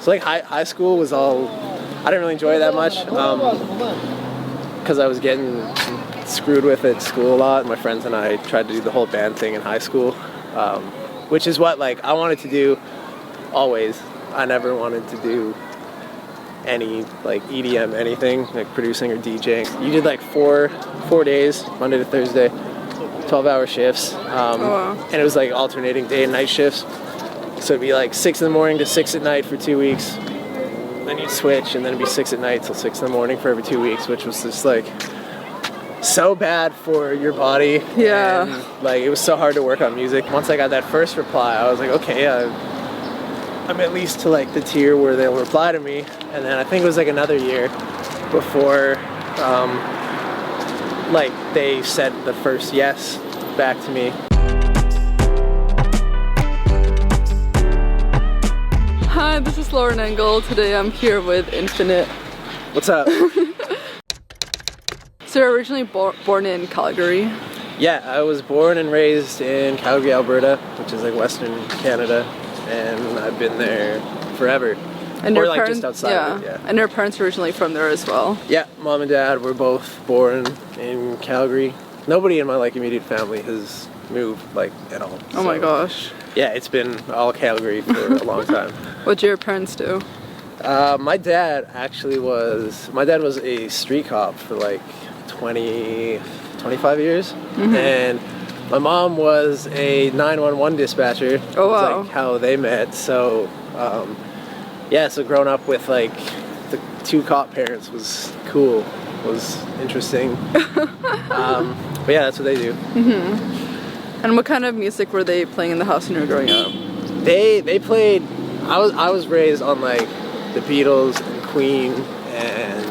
So like high school was all, I didn't really enjoy it that much because I was getting screwed with at school a lot. My friends and I tried to do the whole band thing in high school, which is what like I wanted to do always. I never wanted to do any like EDM anything, like producing or DJing. You did like four days, Monday to Thursday, 12-hour shifts, and it was like alternating day and night shifts. So it'd be like 6 in the morning to 6 at night for 2 weeks. Then you'd switch, and then it'd be 6 at night till 6 in the morning for every 2 weeks, which was just like so bad for your body. Yeah. And, like it was so hard to work on music. Once I got that first reply, I was like, okay, I'm at least to like the tier where they'll reply to me. And then I think it was like another year before like they said the first yes back to me. Hi, this is Lauren Engel. Today I'm here with Infinite. What's up? So you're originally born in Calgary? Yeah, I was born and raised in Calgary, Alberta, which is like Western Canada, and I've been there forever. And or your like parents, just outside of it, yeah. And your parents are originally from there as well? Yeah, mom and dad were both born in Calgary. Nobody in my like immediate family has moved like at all. Oh my gosh. Yeah, it's been all Calgary for a long time. What did your parents do? My dad was a street cop for like 25 years. Mm-hmm. And my mom was a 911 dispatcher. Oh wow. That's like how they met. So yeah, so growing up with like the two cop parents was cool, was interesting. But yeah, that's what they do. Mm-hmm. And what kind of music were they playing in the house when you were growing up? They played, I was raised on like the Beatles and Queen and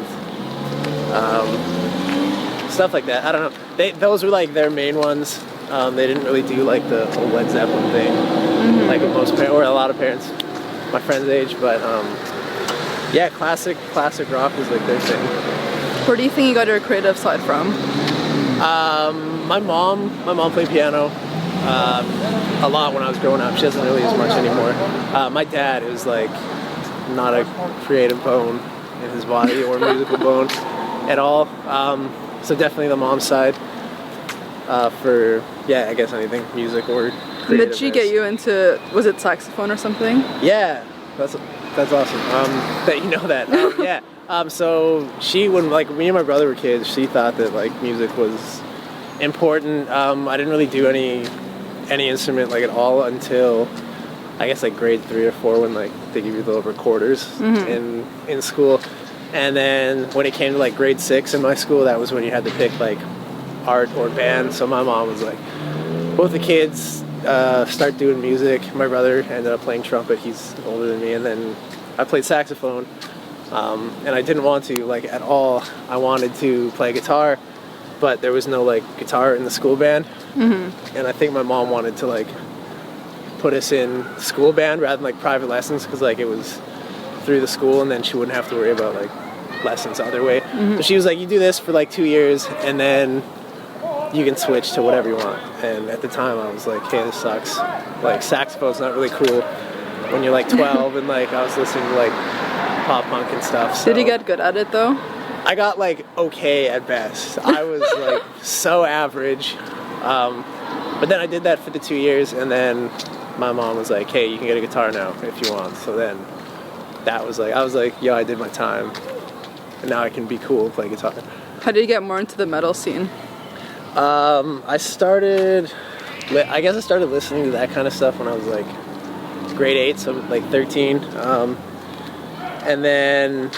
stuff like that. I don't know. Those were like their main ones. They didn't really do like the whole Led Zeppelin thing, like most parents, or a lot of parents my friend's age. But yeah, classic rock was like their thing. Where do you think you got your creative side from? My mom played piano a lot when I was growing up. She doesn't really as much anymore. My dad is like not a creative bone in his body or musical bone at all. So definitely the mom's side for, yeah, I guess anything music or creative. Did she get you into, was it saxophone or something? Yeah, that's awesome that you know that. Yeah. So she, when like me and my brother were kids, she thought that like music was important. I didn't really do any instrument like at all until I guess like grade 3 or 4 when like they give you the little recorders in school. And then when it came to like grade 6 in my school, that was when you had to pick like art or band. So my mom was like, both the kids start doing music. My brother ended up playing trumpet. He's older than me. And then I played saxophone. And I didn't want to like at all. I wanted to play guitar, but there was no like guitar in the school band. And I think my mom wanted to like put us in school band rather than like private lessons, because like it was through the school and then she wouldn't have to worry about like lessons other way. So she was like, you do this for like 2 years and then you can switch to whatever you want. And at the time I was like, hey, this sucks. Like saxophone's not really cool when you're like 12 and like I was listening to like pop punk and stuff. So. Did you get good at it though? I got like okay at best. I was like so average. But then I did that for the 2 years and then my mom was like, hey, you can get a guitar now if you want. So then that was like, I was like, yo, I did my time. And now I can be cool and play guitar. How did you get more into the metal scene? I started listening to that kind of stuff when I was like grade 8, so like 13. And then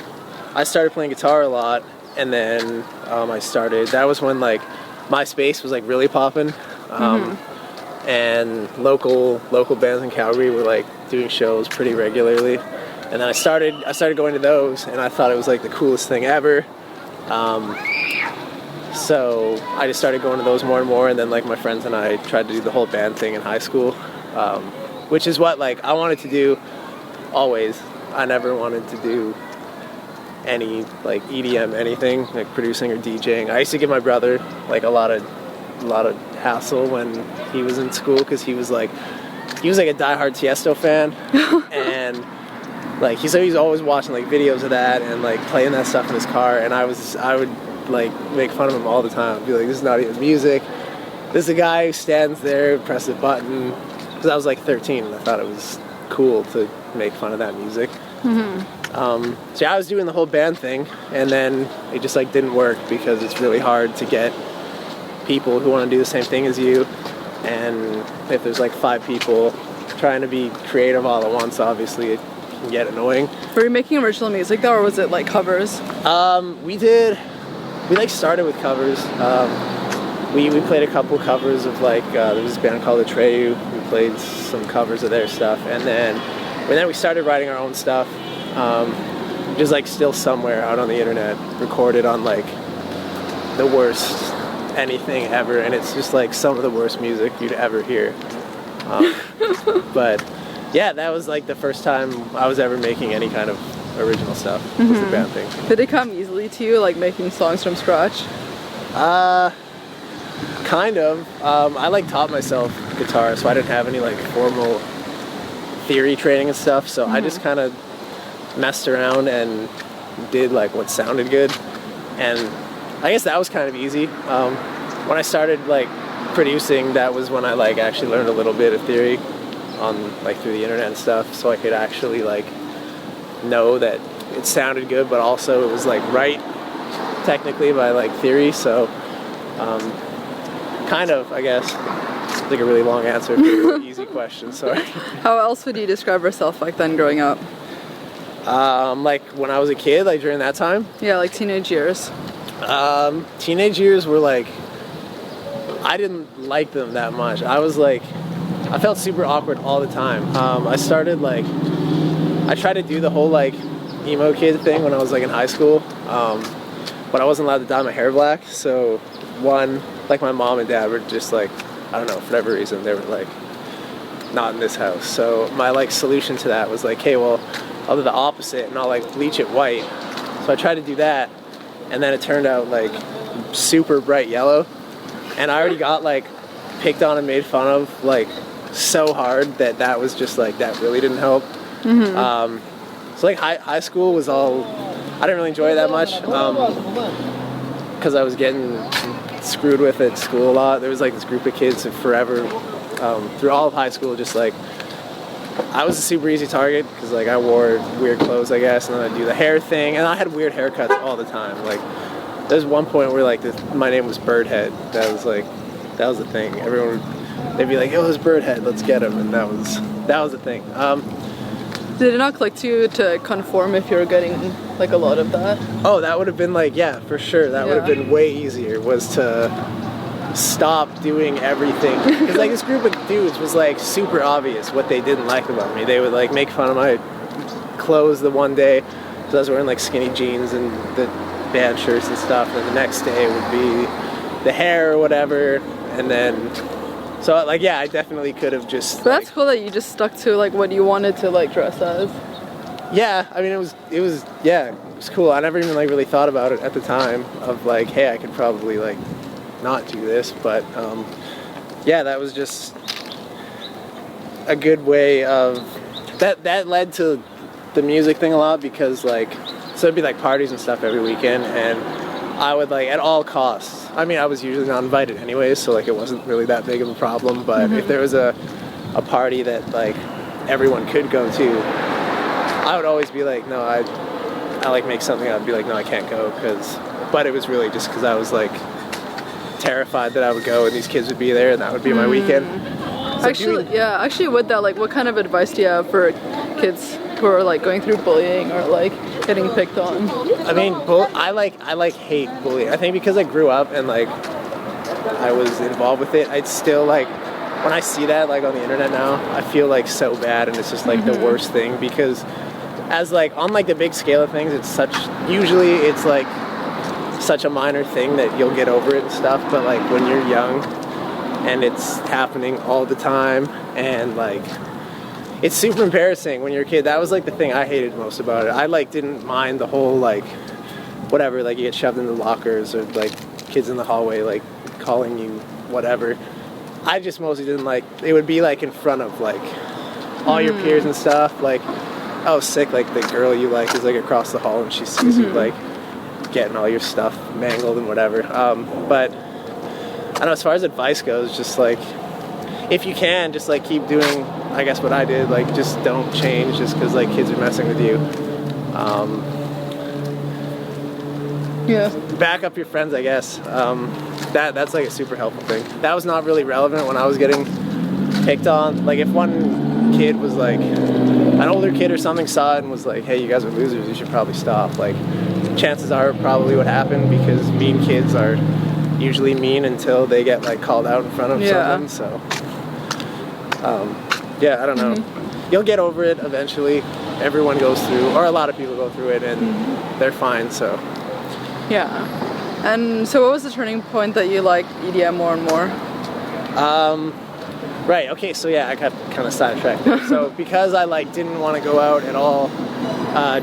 I started playing guitar a lot. And then that was when like MySpace was like really popping. And local bands in Calgary were like doing shows pretty regularly. And then I started going to those, and I thought it was like the coolest thing ever. So I just started going to those more and more, and then like my friends and I tried to do the whole band thing in high school, which is what like I wanted to do always. I never wanted to do any like EDM anything, like producing or DJing. I used to give my brother like a lot of hassle when he was in school because he was like a diehard Tiesto fan, and like he's always watching like videos of that and like playing that stuff in his car, and I would like make fun of him all the time. I'd be like, this is not even music. This is a guy who stands there, presses a button. Because I was like 13 and I thought it was cool to make fun of that music. So yeah, I was doing the whole band thing, and then it just like didn't work because it's really hard to get people who want to do the same thing as you. And if there's like 5 people trying to be creative all at once, obviously it can get annoying. Were you making original music though, or was it like covers? We like started with covers. We played a couple covers of like there was this band called Atreyu. We played some covers of their stuff, and then we started writing our own stuff, just like still somewhere out on the internet, recorded on like the worst anything ever, and it's just like some of the worst music you'd ever hear. But yeah, that was like the first time I was ever making any kind of original stuff. Was the band thing. Did it come easily to you, like making songs from scratch? Kind of. I like taught myself guitar, so I didn't have any like formal theory training and stuff, so I just kind of messed around and did like what sounded good, and I guess that was kind of easy. When I started like producing, that was when I like actually learned a little bit of theory on like through the internet and stuff, so I could actually like know that it sounded good, but also it was like right technically by like theory. So kind of, I guess. It's like a really long answer for a really easy question, sorry. How else would you describe yourself like then growing up? Like when I was a kid, like during that time? Yeah, like teenage years. Teenage years were like, I didn't like them that much. I was like, I felt super awkward all the time. I started like, I tried to do the whole like emo kid thing when I was like in high school, but I wasn't allowed to dye my hair black. So like my mom and dad were just like, I don't know, for whatever reason, they were like, not in this house. So my like solution to that was like, hey, well, I'll do the opposite and I'll like bleach it white. So I tried to do that, and then it turned out like super bright yellow, and I already got like picked on and made fun of like so hard that was just like, that really didn't help. So like high school was all, I didn't really enjoy it that much because I was getting screwed with at school a lot. There was like this group of kids who forever, through all of high school, just like, I was a super easy target because like I wore weird clothes, I guess, and then I'd do the hair thing, and I had weird haircuts all the time. Like there's one point where like my name was Birdhead. That was the thing. Everyone they'd be like, "Yo, this Birdhead, let's get him," and that was the thing. Did it not click to you to conform if you were getting like a lot of that? Oh, that would have been like, yeah, for sure. That would have been way easier, was to stop doing everything. Because like this group of dudes was like super obvious what they didn't like about me. They would like make fun of my clothes the one day, so I was wearing like skinny jeans and the band shirts and stuff, and the next day would be the hair or whatever, and then so like, yeah, I definitely could have just. But that's cool that you just stuck to like what you wanted to like dress as. Yeah, I mean it was cool. I never even like really thought about it at the time of like, hey, I could probably like not do this, but yeah, that was just a good way of that led to the music thing a lot, because like, so it'd be like parties and stuff every weekend, and I would like at all costs, I mean I was usually not invited anyways, so like it wasn't really that big of a problem, but if there was a party that like everyone could go to, I would always be like, no, I like make something, I'd be like, no, I can't go, but it was really just because I was like terrified that I would go and these kids would be there and that would be my weekend. So actually with that, like what kind of advice do you have for kids who are like going through bullying or like getting picked on? I mean, I hate bullying. I think because I grew up and like I was involved with it, I'd still like, when I see that like on the internet now, I feel like so bad, and it's just like the worst thing, because as like on like the big scale of things, usually it's like such a minor thing that you'll get over it and stuff, but like when you're young and it's happening all the time, and like it's super embarrassing when you're a kid. That was like the thing I hated most about it. I like didn't mind the whole like whatever, like you get shoved into lockers or like kids in the hallway like calling you whatever. I just mostly didn't like, it would be like in front of like all your peers and stuff, like oh, sick, like the girl you like is like across the hall and she sees you like getting all your stuff mangled and whatever. But I don't know, as far as advice goes, just like, if you can, just like keep doing, I guess, what I did, like just don't change just because like kids are messing with you. Yeah. Back up your friends, I guess. That's like a super helpful thing. That was not really relevant when I was getting picked on. Like if one kid was like, an older kid or something saw it and was like, hey, you guys are losers, you should probably stop. Like chances are probably what happened, because mean kids are usually mean until they get like called out in front of someone. So yeah, I don't know. You'll get over it eventually. Everyone goes through, or a lot of people go through it, and they're fine. So yeah. And so what was the turning point that you liked EDM more and more? Right, okay, so yeah, I got kind of sidetracked there. So because I like didn't want to go out at all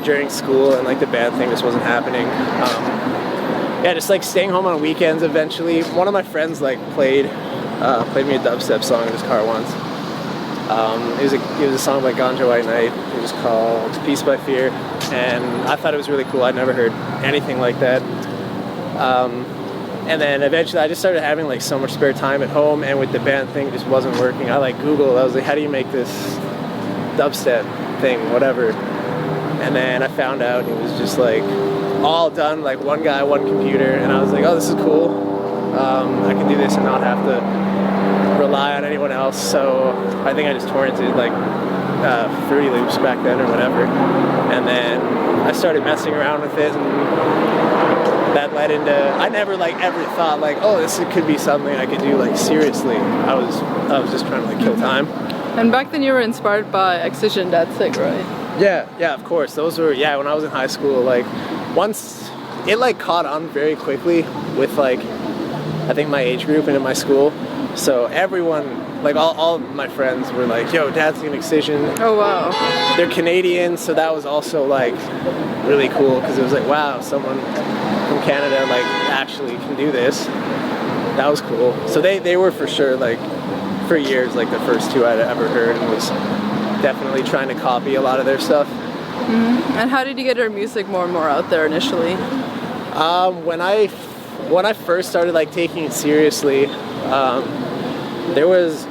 during school, and like the band thing just wasn't happening, yeah, just like staying home on weekends eventually. One of my friends like played me a dubstep song in his car once. It was a song by Ganja White Knight. It was called Peace by Fear, and I thought it was really cool. I'd never heard anything like that. And then eventually I just started having like so much spare time at home, and with the band thing it just wasn't working. I like Googled, I was like, how do you make this dubstep thing, whatever. And then I found out it was just like all done, like one guy, one computer, and I was like, oh, this is cool. I can do this and not have to rely on anyone else. So I think I just torrented like Fruity Loops back then or whatever, and then I started messing around with it, and that led into, I never like ever thought like, oh, this could be something I could do like seriously. I was just trying to like kill time. And back then you were inspired by Excision, Danzig, right? Yeah, of course. Those were, yeah, when I was in high school, like once it like caught on very quickly with like, I think my age group and in my school. So everyone, like all my friends were like, yo, Danzig and Excision. Oh wow. They're Canadian, so that was also like really cool, because it was like, wow, someone from Canada like actually can do this. That was cool. So they were for sure, like for years, like the first two I'd ever heard, and was definitely trying to copy a lot of their stuff. And how did you get your music more and more out there initially? When I first started like taking it seriously, there was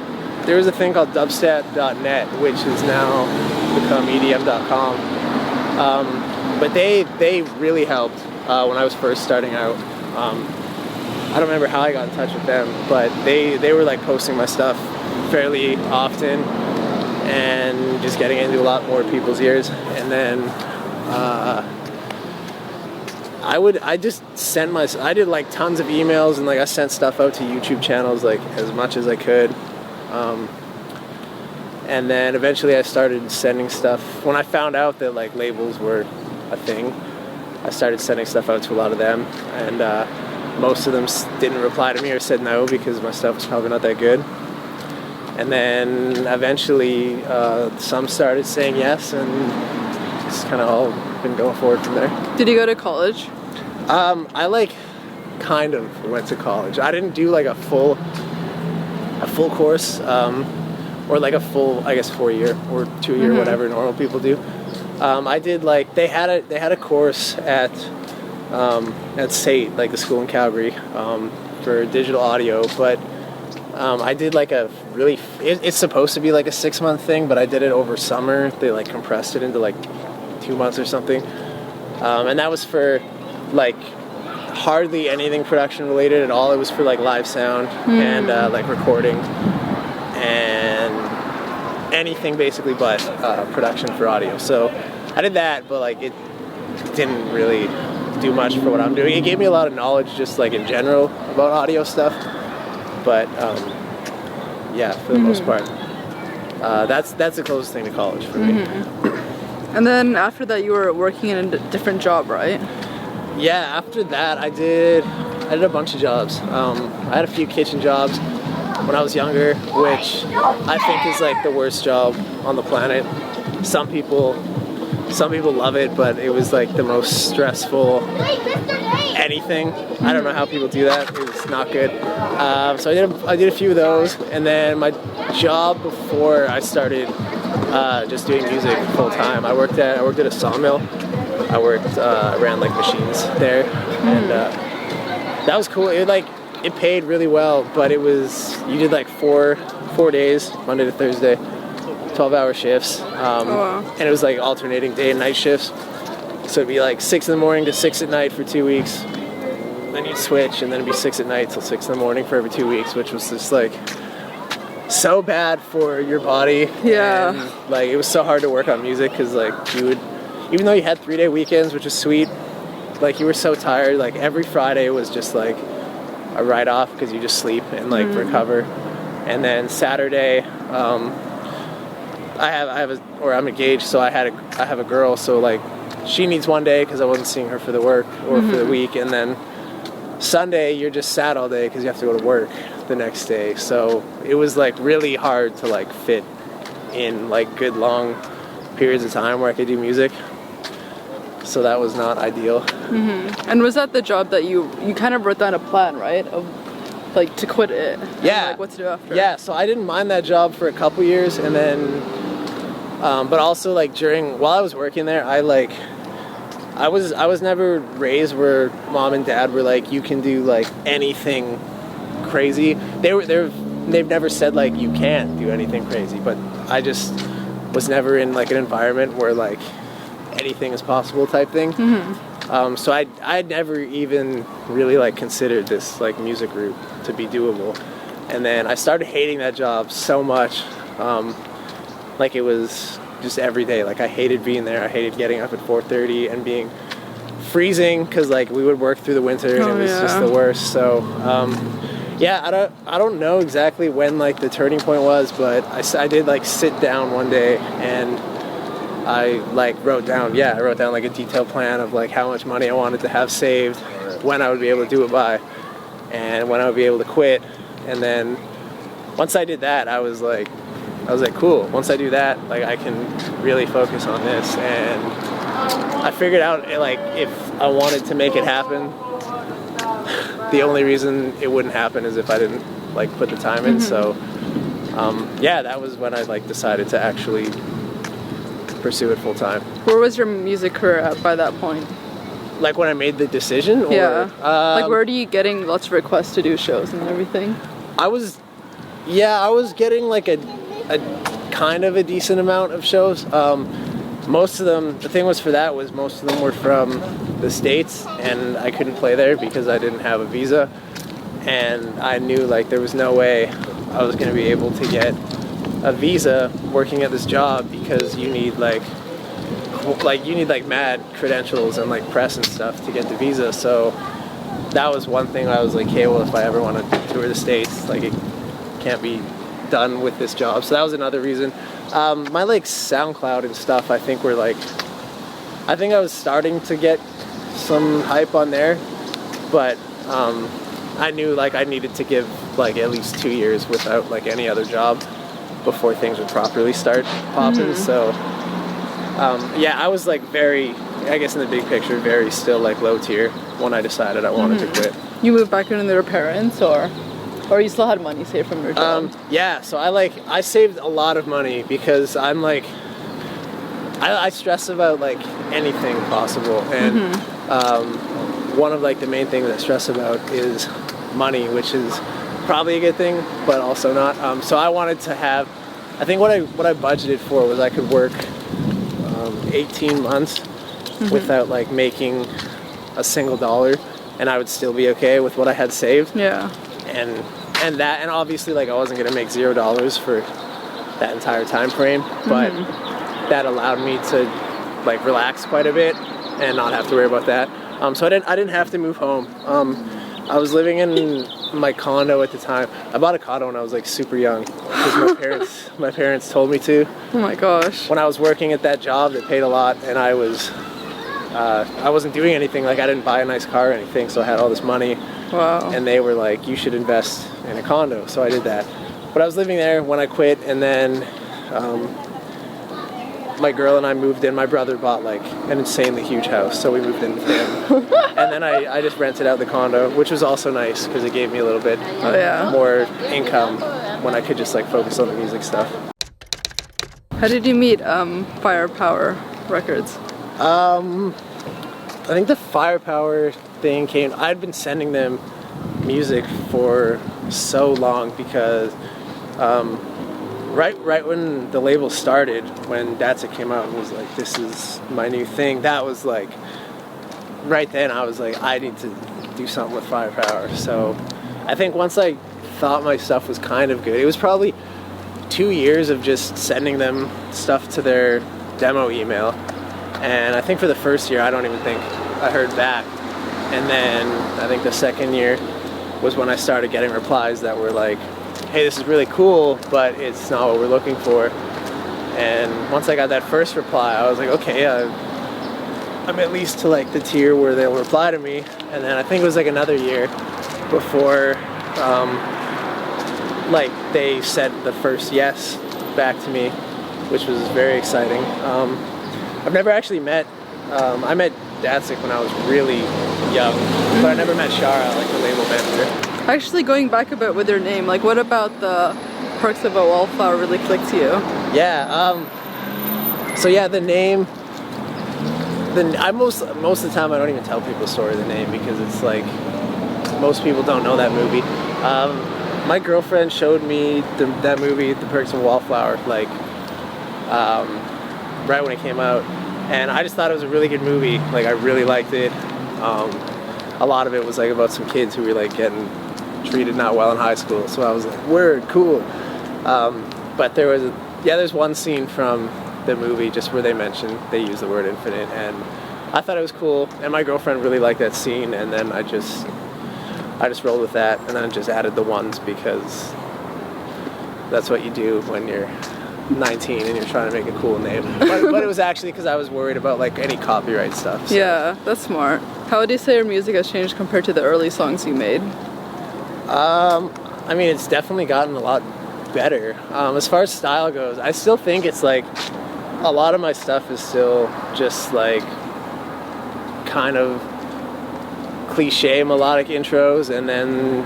a thing called dubstep.net, which has now become EDM.com. But they really helped when I was first starting out. I don't remember how I got in touch with them, but they were like posting my stuff fairly often and just getting into a lot more people's ears. And then I did like tons of emails, and like I sent stuff out to YouTube channels like as much as I could. And then eventually I started sending stuff. When I found out that like labels were a thing, I started sending stuff out to a lot of them, and most of them didn't reply to me or said no, because my stuff was probably not that good. And then eventually some started saying yes, and it's kind of all been going forward from there. Did you go to college? I like kind of went to college. I didn't do like a full course, or like a full, I guess, 4-year or 2-year, whatever normal people do. I did like, they had a course at SAIT, like the school in Calgary, for digital audio, but I did like a really, it's supposed to be like a 6-month thing, but I did it over summer. They like compressed it into like 2 months or something, and that was for like hardly anything production related at all. It was for like live sound and like recording and anything basically but production for audio. So I did that, but like it didn't really do much for what I'm doing. It gave me a lot of knowledge just like in general about audio stuff, but yeah, for the most part, that's the closest thing to college for me. And then after that you were working in a different job, right? Yeah, after that I did a bunch of jobs. I had a few kitchen jobs when I was younger, which I think is like the worst job on the planet. Some people love it, but it was like the most stressful anything. I don't know how people do that. It was not good. So I did a few of those, and then my job before I started just doing music full time. I worked at a sawmill. I ran like machines there, and that was cool. It paid really well, but you did like four days, Monday to Thursday, 12-hour shifts, and it was like alternating day and night shifts. So it'd be like 6 in the morning to 6 at night for 2 weeks. Then you'd switch, and then it'd be 6 at night till 6 in the morning for every 2 weeks, which was just like so bad for your body. Yeah. And, like, it was so hard to work on music because like even though you had 3-day weekends, which was sweet, like you were so tired. Like every Friday was just like a write-off because you just sleep and like recover. And then Saturday, I'm engaged, so I have a girl, so like she needs 1 day because I wasn't seeing her for the work or for the week, and then Sunday you're just sad all day because you have to go to work the next day. So it was like really hard to like fit in like good long periods of time where I could do music. So that was not ideal. And was that the job that you kind of wrote down a plan, right, of like to quit it? Yeah. And, like, what to do after? Yeah. So I didn't mind that job for a couple years, and then, but also like while I was working there, I was never raised where mom and dad were like, you can do like anything crazy. They've never said like you can't do anything crazy, but I just was never in like an environment where like anything is possible type thing. So I'd never even really like considered this like music route to be doable, and then I started hating that job so much. Like it was just every day. Like I hated being there. I hated getting up at 4:30 and being freezing because like we would work through the winter and it was just the worst. So yeah, I don't know exactly when like the turning point was, but I did like sit down one day and I wrote down like a detailed plan of like how much money I wanted to have saved, when I would be able to do it by, and when I would be able to quit. And then once I did that, I was like, cool. Once I do that, like I can really focus on this. And I figured out like if I wanted to make it happen, the only reason it wouldn't happen is if I didn't like put the time in. So that was when I like decided to actually pursue it full time. Where was your music career at by that point? Like when I made the decision? Or, like where are you getting lots of requests to do shows and everything? I was getting like a kind of a decent amount of shows. Most of them, the thing was for that was most of them were from the States, and I couldn't play there because I didn't have a visa, and I knew like there was no way I was going to be able to get a visa working at this job because you need like mad credentials and like press and stuff to get the visa. So that was one thing I was like, hey, well, if I ever want to tour the States, like it can't be done with this job. So that was another reason. My like SoundCloud and stuff, I think I was starting to get some hype on there, but I knew like I needed to give like at least 2 years without like any other job before things would properly start popping. So I was like very, I guess in the big picture, very still like low tier when I decided I wanted to quit. You moved back in with your parents, or you still had money saved from your job? So I saved a lot of money because I'm like, I stress about like anything possible, and one of like the main things I stress about is money, which is probably a good thing, but also not. So I wanted to have, I think what I budgeted for was I could work 18 months without like making a single dollar, and I would still be okay with what I had saved. Yeah. And obviously like I wasn't gonna make $0 for that entire time frame, but that allowed me to like relax quite a bit and not have to worry about that. So I didn't have to move home. I was living in my condo at the time. I bought a condo when I was like super young because my parents told me to. Oh my gosh. When I was working at that job that paid a lot, and I wasn't doing anything, like I didn't buy a nice car or anything, so I had all this money. Wow. And they were like, you should invest in a condo, so I did that. But I was living there when I quit, and then my girl and I moved in. My brother bought like an insanely huge house, so we moved in with him. And then I just rented out the condo, which was also nice because it gave me a little bit more income when I could just like focus on the music stuff. How did you meet Firepower Records? I think the Firepower thing came. I'd been sending them music for so long because right when the label started, when That's It came out and was like, this is my new thing, that was like, right then I was like, I need to do something with Firepower. So I think once I thought my stuff was kind of good, it was probably 2 years of just sending them stuff to their demo email. And I think for the first year, I don't even think I heard back. And then I think the second year was when I started getting replies that were like, hey, this is really cool, but it's not what we're looking for. And once I got that first reply, I was like, okay, I'm at least to like the tier where they'll reply to me. And then I think it was like another year before like they said the first yes back to me, which was very exciting. I've never actually met, I met Datsik when I was really young, but I never met Shara, like the label manager. Actually, going back a bit with your name, like what about the Perks of a Wallflower really clicked to you? Yeah, so yeah, the name, most of the time I don't even tell people the story of the name because it's like, most people don't know that movie. My girlfriend showed me that movie, The Perks of a Wallflower, like, right when it came out, and I just thought it was a really good movie. Like, I really liked it. A lot of it was like about some kids who were like getting treated not well in high school, so I was like, word, cool. But there's one scene from the movie just where they use the word infinite, and I thought it was cool, and my girlfriend really liked that scene, and then I just rolled with that, and then just added the ones because that's what you do when you're 19 and you're trying to make a cool name. But it was actually because I was worried about like any copyright stuff. So. Yeah, that's smart. How would you say your music has changed compared to the early songs you made? I mean, it's definitely gotten a lot better. As far as style goes, I still think it's like a lot of my stuff is still just like kind of cliche melodic intros, and then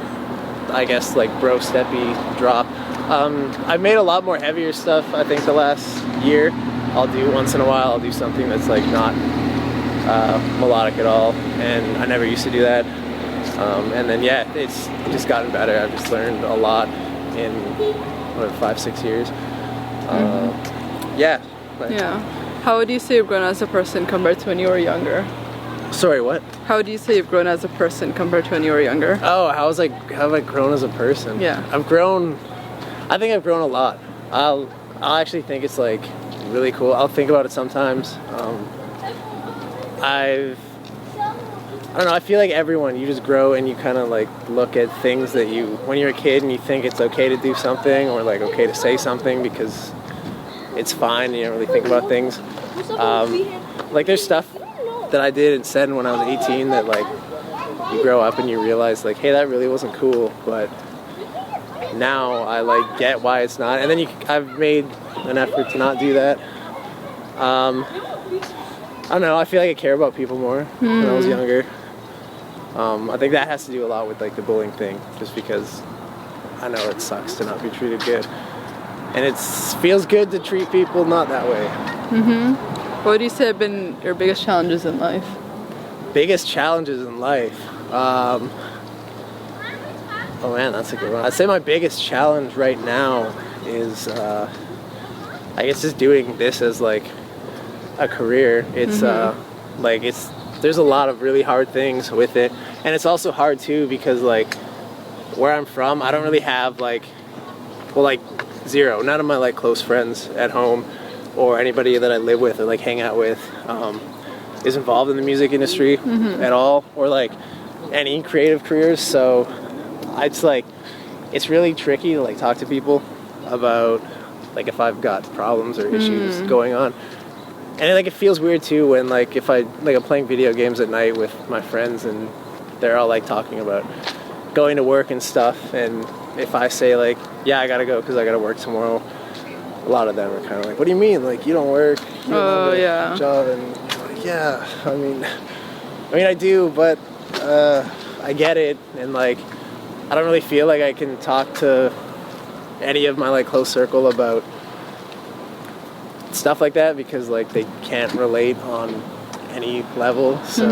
I guess like bro steppy drop. I've made a lot more heavier stuff, I think, the last year. I'll do once in a while, I'll do something that's like not melodic at all, and I never used to do that. And then yeah, it's just gotten better. I've just learned a lot in 5-6 years. Yeah. Yeah. How would you say you've grown as a person compared to when you were younger? Sorry, what? How would you say you've grown as a person compared to when you were younger? Oh, how have I grown as a person? Yeah. I think I've grown a lot. I'll actually think it's like really cool. I'll think about it sometimes. I don't know, I feel like everyone, you just grow and you kind of like look at things that when you're a kid and you think it's okay to do something or like okay to say something because it's fine and you don't really think about things. Like there's stuff that I did and said when I was 18 that like you grow up and you realize like, hey, that really wasn't cool, but now I like get why it's not, and then I've made an effort to not do that. I don't know, I feel like I care about people more when I was younger. I think that has to do a lot with like the bullying thing, just because I know it sucks to not be treated good, and it feels good to treat people not that way. What would you say have been your biggest challenges in life? Biggest challenges in life? Oh man, that's a good one. I'd say my biggest challenge right now is, I guess, just doing this as like a career. It's there's a lot of really hard things with it, and it's also hard too because like where I'm from, I don't really have zero. None of my like close friends at home or anybody that I live with or like hang out with is involved in the music industry at all, or like any creative careers. So it's really tricky to like talk to people about like if I've got problems or issues going on. And like it feels weird too when like if I'm playing video games at night with my friends and they're all like talking about going to work and stuff, and if I say like, yeah, I gotta go because I gotta work tomorrow, a lot of them are kind of like, what do you mean, like you don't work, you don't have a job? And you're like, yeah, I mean I do, but I get it, and like I don't really feel like I can talk to any of my like close circle about stuff like that because like they can't relate on any level. So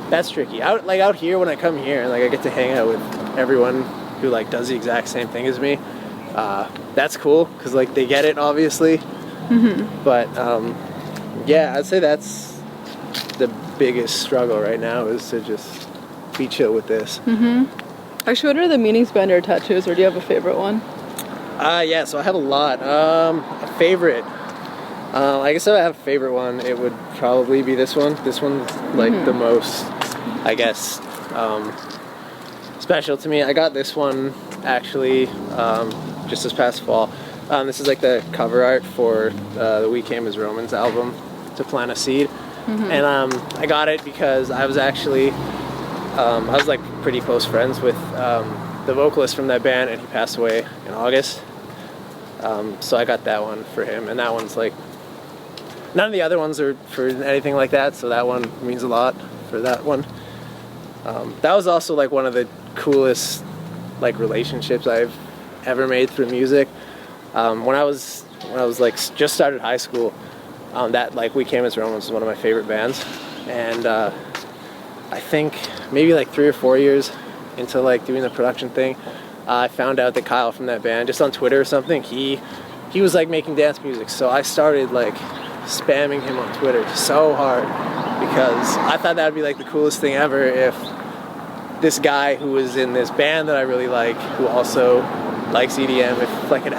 that's tricky. Out here when I come here, like I get to hang out with everyone who like does the exact same thing as me. That's cool because like they get it obviously. But yeah, I'd say that's the biggest struggle right now is to just be chill with this. Actually, what are the meanings behind your tattoos, or do you have a favorite one? Yeah, so I have a lot. A favorite. I guess if I have a favorite one, it would probably be this one. This one's like the most, I guess, special to me. I got this one actually just this past fall. This is like the cover art for the We Came as Romans album, To Plant a Seed. And I got it because I was actually, I was like pretty close friends with the vocalist from that band, and he passed away in August. So I got that one for him, and that one's like, none of the other ones are for anything like that, so that one means a lot for that one. That was also like one of the coolest like relationships I've ever made through music. When I was like just started high school, that like We Came as Romans was one of my favorite bands, and I think maybe like 3 or 4 years into like doing the production thing, I found out that Kyle from that band, just on Twitter or something, he was like making dance music, so I started like spamming him on Twitter so hard because I thought that would be like the coolest thing ever if this guy who was in this band that I really like, who also likes EDM, if like I could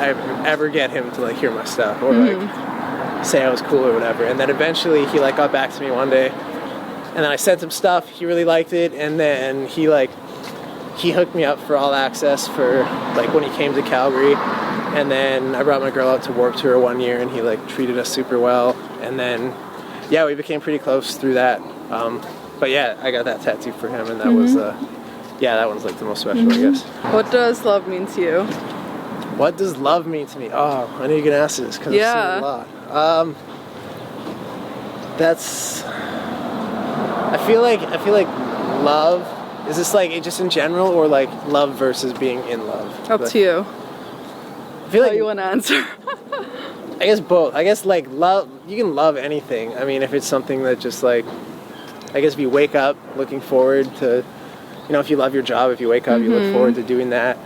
ever get him to like hear my stuff or like say I was cool or whatever. And then eventually he like got back to me one day, and then I sent him stuff, he really liked it, and then he hooked me up for all access for like when he came to Calgary. And then I brought my girl out to Warped Tour one year, and he like treated us super well. And then, yeah, we became pretty close through that. But yeah, I got that tattoo for him, and that was, yeah, that one's like the most special, I guess. What does love mean to you? What does love mean to me? Oh, I knew you were gonna ask this because I've seen it a lot. That's. I feel like love. Is this like just in general, or like love versus being in love? Up to you. I feel like you want to answer. I guess both. I guess like love, you can love anything. I mean, if it's something that just like, I guess if you wake up looking forward to, you know, if you love your job, if you wake up, you look forward to doing that,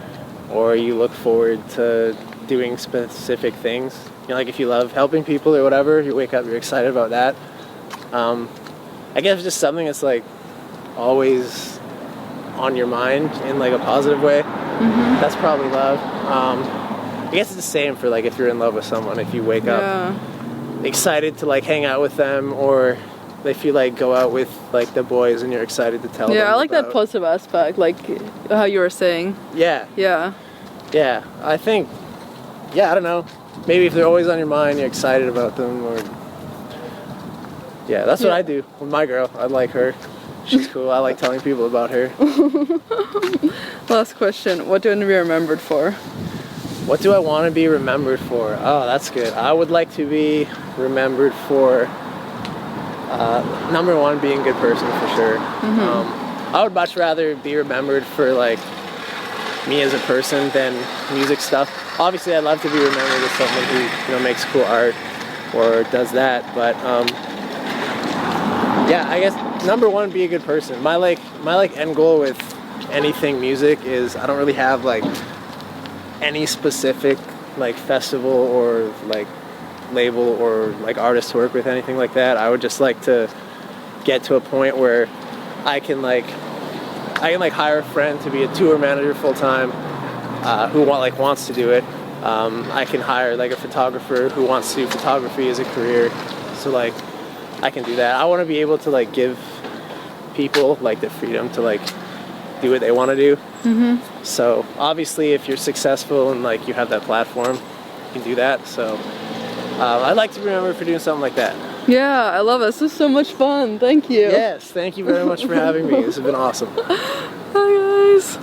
or you look forward to doing specific things. You know, like if you love helping people or whatever, you wake up, you're excited about that. I guess just something that's like always on your mind in like a positive way. That's probably love. I guess it's the same for like if you're in love with someone, if you wake up excited to like hang out with them, or if you like go out with like the boys and you're excited to tell them. Yeah, I like that positive aspect, like how you were saying. Yeah, I think, I don't know, maybe if they're always on your mind, you're excited about them, or that's what I do with my girl. I like her. She's cool. I like telling people about her. Last question. What do you want to be remembered for? What do I want to be remembered for? Oh, that's good. I would like to be remembered for, number one, being a good person for sure. I would much rather be remembered for like me as a person than music stuff. Obviously, I'd love to be remembered as someone who, you know, makes cool art or does that. But I guess number one, be a good person. My end goal with anything music is I don't really have like any specific like festival or like label or like artist to work with, anything like that. I would just like to get to a point where I can hire a friend to be a tour manager full time, who wants to do it. I can hire like a photographer who wants to do photography as a career, so like I can do that. I want to be able to like give people like the freedom to like do what they want to do. So obviously if you're successful and like you have that platform, you can do that. So I'd like to be remembered for doing something like that. Yeah, I love it. This was so much fun. Thank you. Yes, thank you very much for having me. This has been awesome. Bye guys.